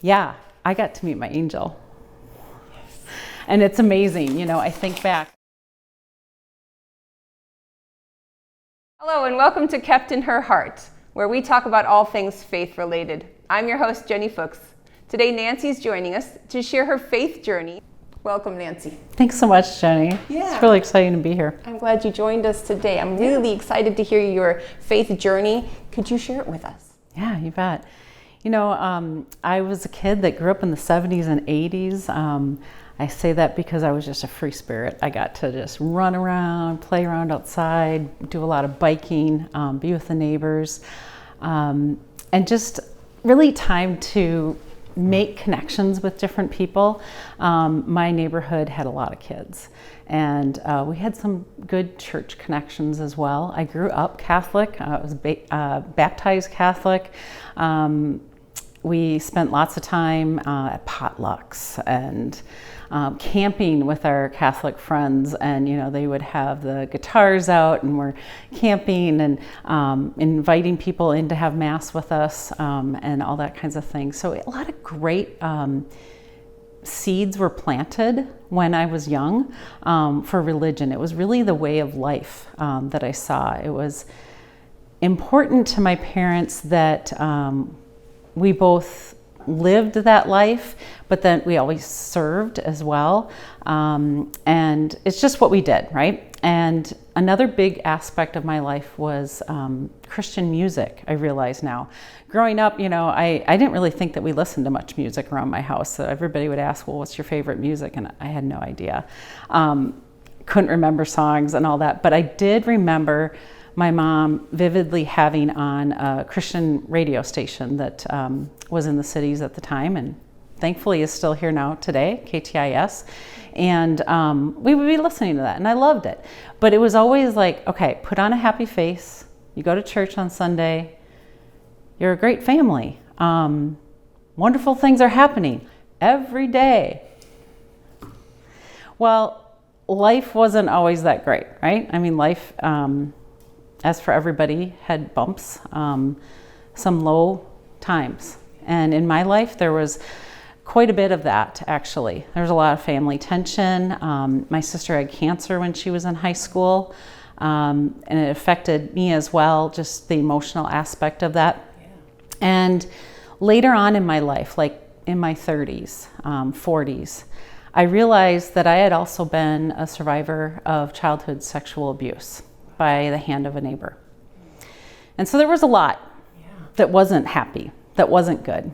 Yeah, I got to meet my angel. And it's amazing, I think back. Hello and welcome to Kept in Her Heart, where we talk about all things faith related. I'm your host, Jenny Fuchs. Today, Nancy's joining us to share her faith journey. Welcome, Nancy. Thanks so much, Jenny. Yeah. It's really exciting to be here. I'm glad you joined us today. I'm really excited to hear your faith journey. Could you share it with us? Yeah, you bet. I was a kid that grew up in the 70s and 80s. I say that because I was just a free spirit. I got to just run around, play around outside, do a lot of biking, be with the neighbors, and just really time to make connections with different people. My neighborhood had a lot of kids, and we had some good church connections as well. I grew up Catholic. I was baptized Catholic. We spent lots of time at potlucks and camping with our Catholic friends, and they would have the guitars out and we're camping and inviting people in to have mass with us and all that kinds of things. So a lot of great seeds were planted when I was young for religion. It was really the way of life that I saw. It was important to my parents that we both lived that life, but then we always served as well. And it's just what we did, right? And another big aspect of my life was Christian music, I realize now. Growing up, I didn't really think that we listened to much music around my house. So everybody would ask, well, what's your favorite music? And I had no idea. Couldn't remember songs and all that, but I did remember my mom vividly having on a Christian radio station that was in the cities at the time, and thankfully is still here now today, KTIS. And we would be listening to that, and I loved it. But it was always like, okay, put on a happy face. You go to church on Sunday. You're a great family. Wonderful things are happening every day. Well, life wasn't always that great, right? I mean, life, as for everybody, had bumps, some low times. And in my life, there was quite a bit of that, actually. There was a lot of family tension. My sister had cancer when she was in high school, and it affected me as well, just the emotional aspect of that. Yeah. And later on in my life, like in my 30s, 40s, I realized that I had also been a survivor of childhood sexual abuse by the hand of a neighbor. And so there was a lot that wasn't happy, that wasn't good.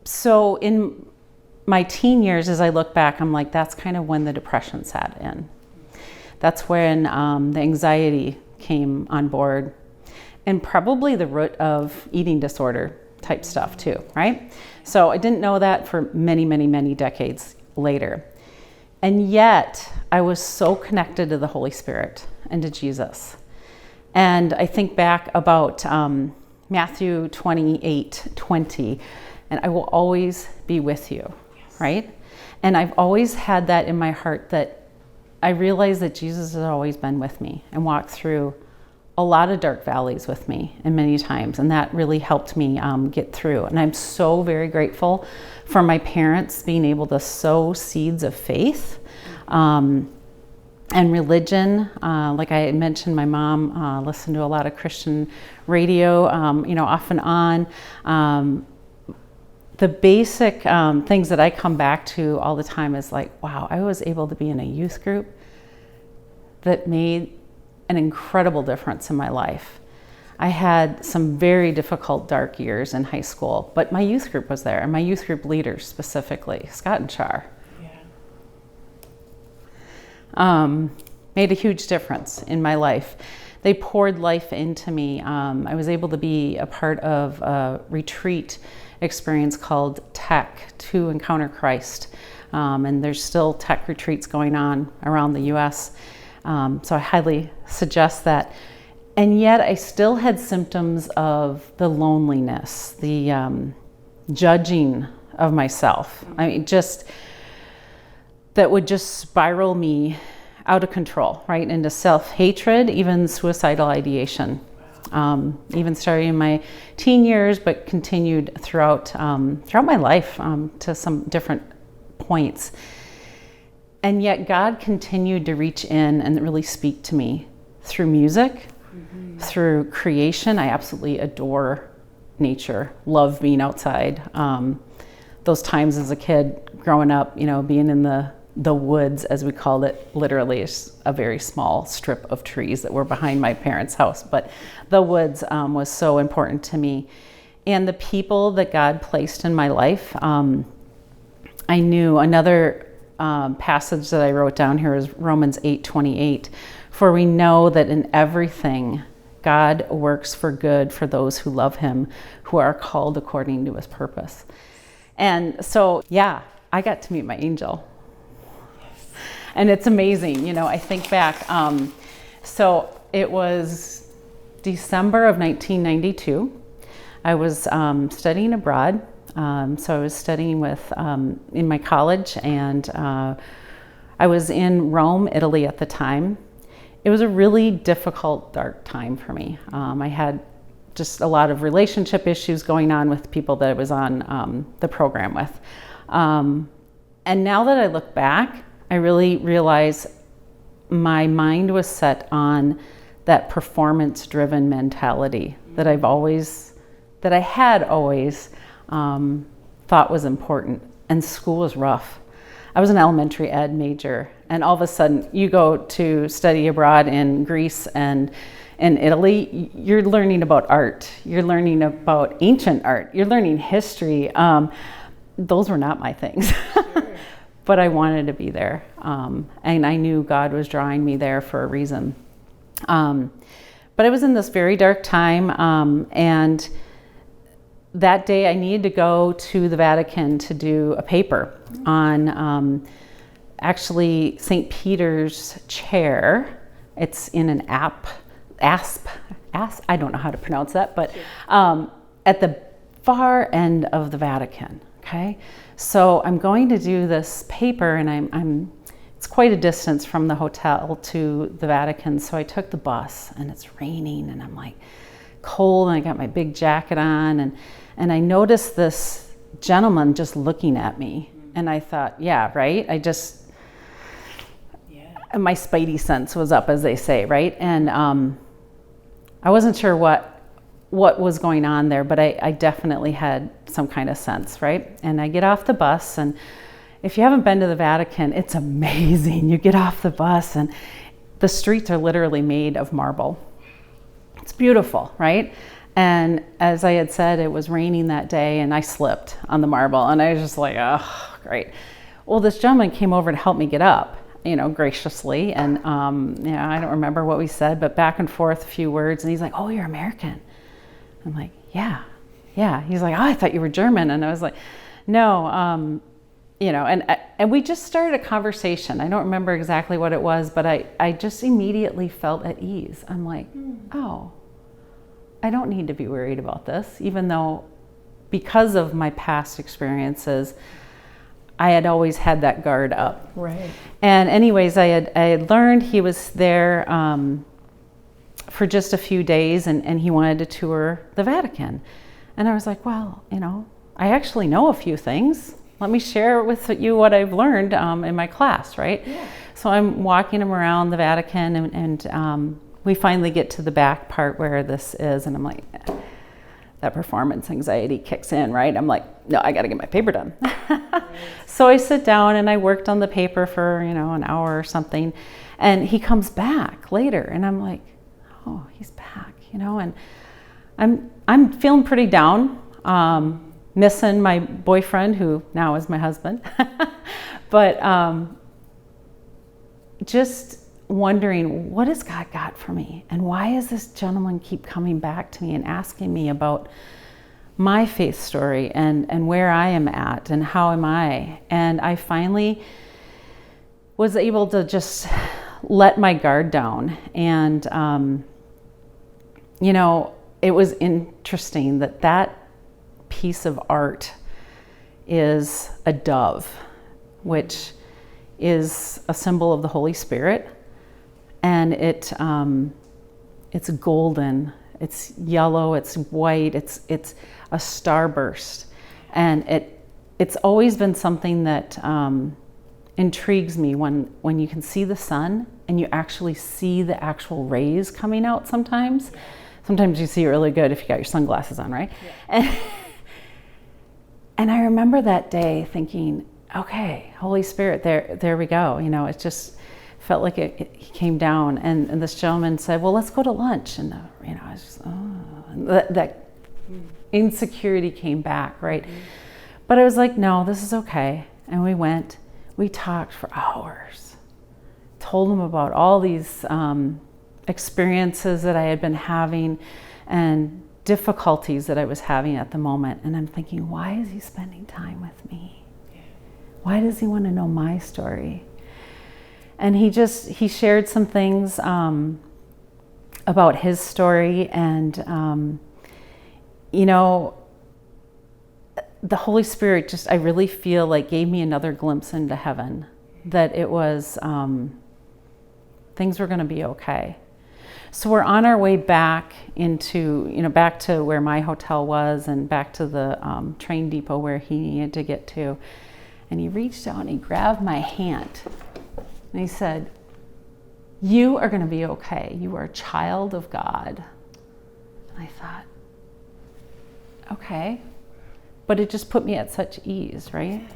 So in my teen years, as I look back, I'm like, that's kind of when the depression sat in. That's when the anxiety came on board, and probably the root of eating disorder type stuff too, right? So I didn't know that for many, many, many decades later. And yet I was so connected to the Holy Spirit and to Jesus. And I think back about Matthew 28:20, and I will always be with you, right? And I've always had that in my heart, that I realize that Jesus has always been with me and walked through a lot of dark valleys with me, and many times, and that really helped me get through. And I'm so very grateful for my parents being able to sow seeds of faith and religion. Like I had mentioned, my mom listened to a lot of Christian radio, off and on. The basic things that I come back to all the time is like, wow, I was able to be in a youth group that made an incredible difference in my life. I had some very difficult, dark years in high school, but my youth group was there, and my youth group leaders specifically, Scott and Char, made a huge difference in my life. They poured life into me. I was able to be a part of a retreat experience called Tech to Encounter Christ. And there's still tech retreats going on around the US. So I highly suggest that. And yet I still had symptoms of the loneliness, the judging of myself. I mean, just that would just spiral me out of control, right, into self-hatred, even suicidal ideation. even starting in my teen years, but continued throughout my life to some different points. And yet God continued to reach in and really speak to me through music, through creation. I absolutely adore nature, love being outside. Those times as a kid growing up, being in the woods, as we called it, literally is a very small strip of trees that were behind my parents' house. But the woods was so important to me. And the people that God placed in my life, I knew another passage that I wrote down here is Romans 8:28. For we know that in everything God works for good for those who love him, who are called according to his purpose. And so, yeah, I got to meet my angel. Yes. And it's amazing. I think back. So it was December of 1992. I was studying abroad. So I was studying in my college, and I was in Rome, Italy at the time. It was a really difficult, dark time for me. I had just a lot of relationship issues going on with people that I was on the program with. And now that I look back, I really realize my mind was set on that performance-driven mentality that I had always thought was important. And school was rough. I was an elementary ed major, and all of a sudden you go to study abroad in Greece and in Italy, you're learning about art, you're learning about ancient art, you're learning history. Those were not my things. Sure. But I wanted to be there, and I knew God was drawing me there for a reason. But I was in this very dark time, and that day I needed to go to the Vatican to do a paper on actually St. Peter's chair. It's in an asp, I don't know how to pronounce that, but at the far end of the Vatican, okay? So I'm going to do this paper, and it's quite a distance from the hotel to the Vatican, so I took the bus, and it's raining, and I'm like cold, and I got my big jacket on, and I noticed this gentleman just looking at me, and I thought, yeah, right? My spidey sense was up, as they say, right? And I wasn't sure what was going on there, but I definitely had some kind of sense, right? And I get off the bus, and if you haven't been to the Vatican, it's amazing. You get off the bus, and the streets are literally made of marble. It's beautiful, right? And as I had said, it was raining that day, and I slipped on the marble, and I was just like, oh, great. Well, this gentleman came over to help me get up, graciously, and I don't remember what we said, but back and forth a few words, and he's like, oh, you're American. I'm like, yeah. He's like, oh, I thought you were German. And I was like, no, and we just started a conversation. I don't remember exactly what it was, but I just immediately felt at ease. I'm like, oh, I don't need to be worried about this, even though because of my past experiences, I had always had that guard up. Right. And anyways, I had learned he was there for just a few days, and he wanted to tour the Vatican. And I was like, well, I actually know a few things. Let me share with you what I've learned in my class, right? Yeah. So I'm walking him around the Vatican, and we finally get to the back part where this is, and I'm like, that performance anxiety kicks in, right? I'm like, no, I got to get my paper done. Right. So I sit down, and I worked on the paper for, an hour or something, and he comes back later, and I'm like, oh, he's back, and I'm feeling pretty down, missing my boyfriend, who now is my husband, but just wondering, what has God got for me? And why does this gentleman keep coming back to me and asking me about my faith story and where I am at and how am I? And I finally was able to just let my guard down. And, it was interesting that piece of art is a dove, which is a symbol of the Holy Spirit. And it's golden. It's yellow, it's white, it's a starburst. And it's always been something that intrigues me when you can see the sun and you actually see the actual rays coming out sometimes. Sometimes you see it really good if you got your sunglasses on, right? Yeah. And I remember that day thinking, okay, Holy Spirit, there we go. You know, it just felt like he came down, and this gentleman said, well, let's go to lunch. And, you know, I was just, and that insecurity came back, right? Mm-hmm. But I was like, no, this is okay. And we went, we talked for hours, told him about all these experiences that I had been having and difficulties that I was having at the moment. And I'm thinking, why is he spending time with me? Why does he want to know my story? And he shared some things about his story, and you know, the Holy Spirit I really feel like gave me another glimpse into heaven, that it was, things were going to be okay. So we're on our way back back to where my hotel was and back to the train depot where he needed to get to. And he reached out and he grabbed my hand and he said, you are going to be okay. You are a child of God. And I thought, okay. But it just put me at such ease, right?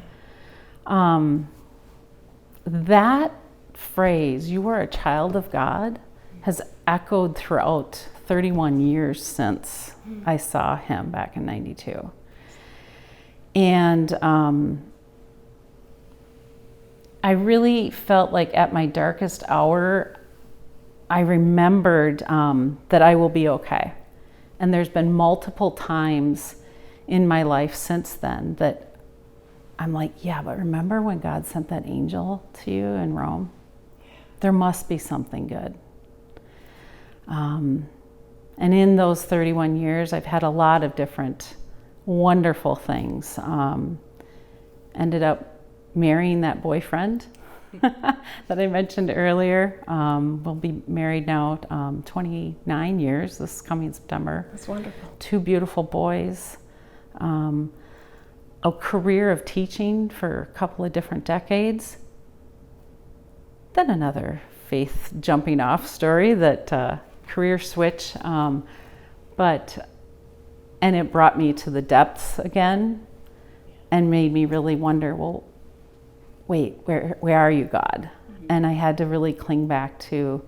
That phrase, you are a child of God, has echoed throughout 31 years since I saw him back in 92. And I really felt like at my darkest hour, I remembered that I will be okay. And there's been multiple times in my life since then that I'm like, yeah, but remember when God sent that angel to you in Rome? There must be something good. And in those 31 years, I've had a lot of different wonderful things. Ended up marrying that boyfriend that I mentioned earlier. We'll be married now 29 years this coming September. That's wonderful. 2 beautiful boys. A career of teaching for a couple of different decades. Then another faith jumping off story, that career switch. And it brought me to the depths again and made me really wonder, well, wait, where are you, God? Mm-hmm. And I had to really cling back to,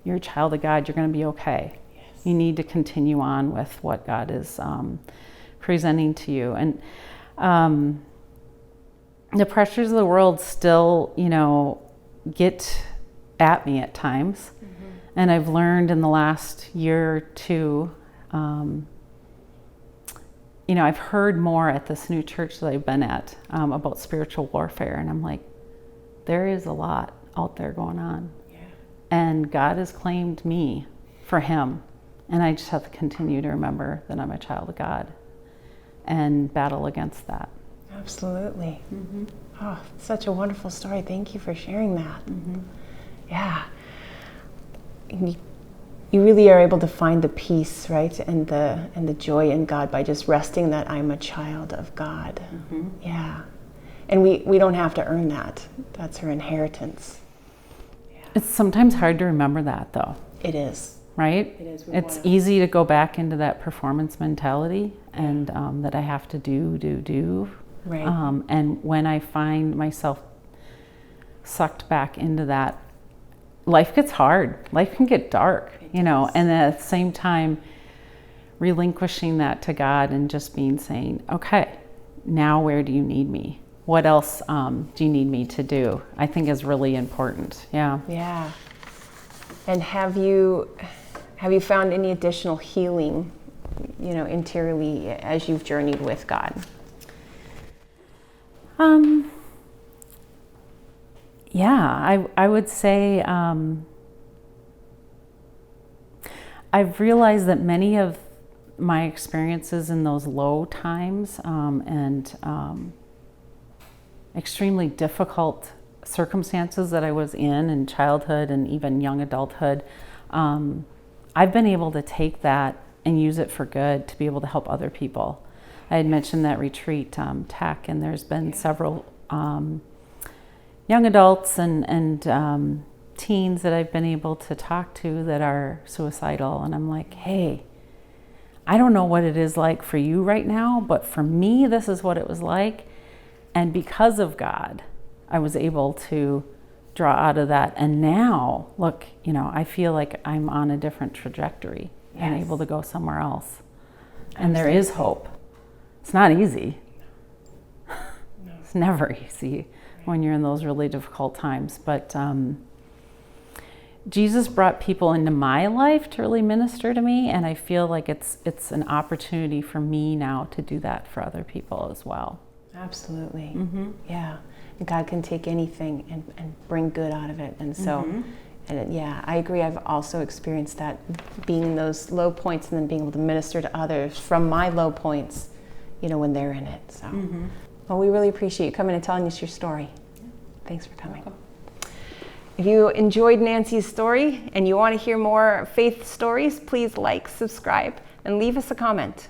you're a child of God, you're going to be okay. Yes. You need to continue on with what God is presenting to you. And the pressures of the world still, get at me at times. Mm-hmm. And I've learned in the last year or two, I've heard more at this new church that I've been at about spiritual warfare. And I'm like, there is a lot out there going on. Yeah. And God has claimed me for him. And I just have to continue to remember that I'm a child of God and battle against that. Absolutely. Mm-hmm. Oh, such a wonderful story. Thank you for sharing that. Mm-hmm. Yeah. You really are able to find the peace, right, and the joy in God by just resting that I'm a child of God. Mm-hmm. Yeah. And we don't have to earn that. That's her inheritance. Yeah. It's sometimes hard to remember that, though. It is. Right? It is. It's easy to go back into that performance mentality and that I have to do. Right. And when I find myself sucked back into that, life gets hard. Life can get dark, and at the same time, relinquishing that to God and just saying, okay, now where do you need me? What else do you need me to do? I think is really important. Yeah. Yeah. And have you found any additional healing, interiorly as you've journeyed with God? Yeah, I would say I've realized that many of my experiences in those low times and extremely difficult circumstances that I was in childhood and even young adulthood, I've been able to take that and use it for good to be able to help other people. I had mentioned that retreat, tech, and there's been several young adults and teens that I've been able to talk to that are suicidal, and I'm like, hey, I don't know what it is like for you right now, but for me, this is what it was like. And because of God, I was able to draw out of that. And now, look, I feel like I'm on a different trajectory and able to go somewhere else. And there is hope. It's not easy. No. It's never easy when you're in those really difficult times. But Jesus brought people into my life to really minister to me, and I feel like it's an opportunity for me now to do that for other people as well. Absolutely. Mm-hmm. Yeah. And God can take anything and bring good out of it. And so, I agree. I've also experienced that, being in those low points and then being able to minister to others from my low points, when they're in it. So, well, we really appreciate you coming and telling us your story. Thanks for coming. Welcome. If you enjoyed Nancy's story and you want to hear more faith stories, please like, subscribe, and leave us a comment.